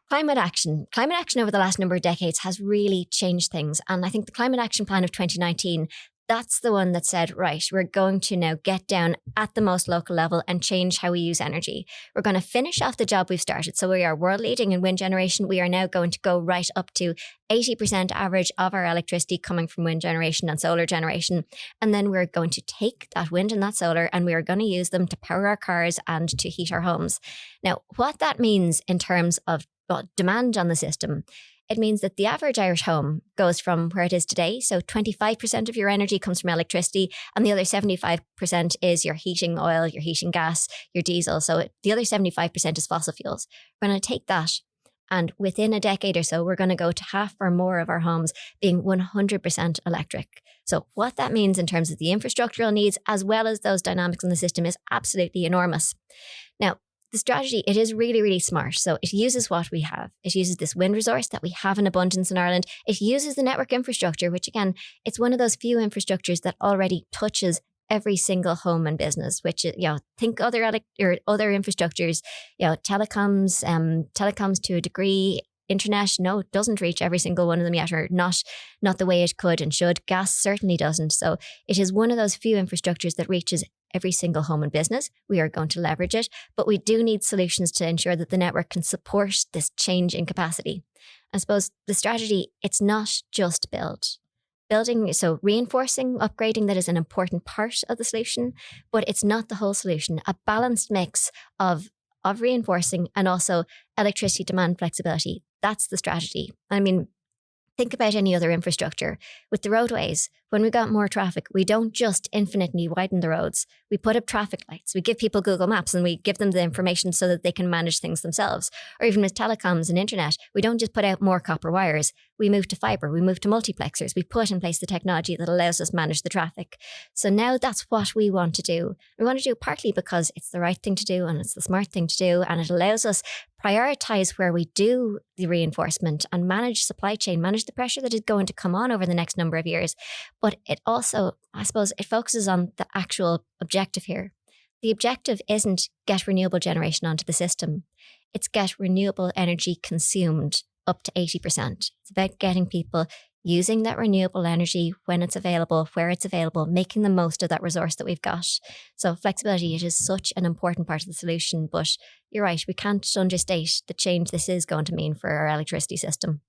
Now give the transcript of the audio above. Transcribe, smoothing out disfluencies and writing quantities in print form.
Climate action. Climate action over the last number of decades has really changed things. And I think the Climate Action Plan of 2019, that's the one that said, right, we're going to now get down at the most local level and change how we use energy. We're going to finish off the job we've started. So we are world leading in wind generation. We are now going to go right up to 80% average of our electricity coming from wind generation and solar generation. And then we're going to take that wind and that solar and we are going to use them to power our cars and to heat our homes. Now, what that means in terms of demand on the system, it means that the average Irish home goes from where it is today. So 25% of your energy comes from electricity and the other 75% is your heating oil, your heating gas, your diesel. So the other 75% is fossil fuels. We're going to take that and within a decade or so, we're going to go to half or more of our homes being 100% electric. So what that means in terms of the infrastructural needs as well as those dynamics in the system is absolutely enormous. Now, the strategy, it is really, really smart. So it uses what we have. It uses this wind resource that we have in abundance in Ireland. It uses the network infrastructure, which again, it's one of those few infrastructures that already touches every single home and business, which, think other infrastructures, telecoms to a degree. Internet, no, it doesn't reach every single one of them yet, or not the way it could and should. Gas certainly doesn't. So it is one of those few infrastructures that reaches every single home and business. We are going to leverage it, but we do need solutions to ensure that the network can support this change in capacity. I suppose the strategy, it's not just building, so reinforcing, upgrading, that is an important part of the solution, but it's not the whole solution. A balanced mix of reinforcing and also electricity demand flexibility. That's the strategy. I mean, think about any other infrastructure. With the roadways, when we got more traffic, we don't just infinitely widen the roads. We put up traffic lights. We give people Google Maps and we give them the information so that they can manage things themselves. Or even with telecoms and internet, we don't just put out more copper wires. We move to fiber. We move to multiplexers. We put in place the technology that allows us to manage the traffic. So now that's what we want to do. We want to do it partly because it's the right thing to do and it's the smart thing to do, and it allows us prioritize where we do the reinforcement and manage supply chain, manage the pressure that is going to come on over the next number of years. But it also, I suppose, it focuses on the actual objective here. The objective isn't get renewable generation onto the system. It's get renewable energy consumed up to 80%. It's about getting people using that renewable energy when it's available, where it's available, making the most of that resource that we've got. So flexibility, it is such an important part of the solution, but you're right, we can't understate the change this is going to mean for our electricity system.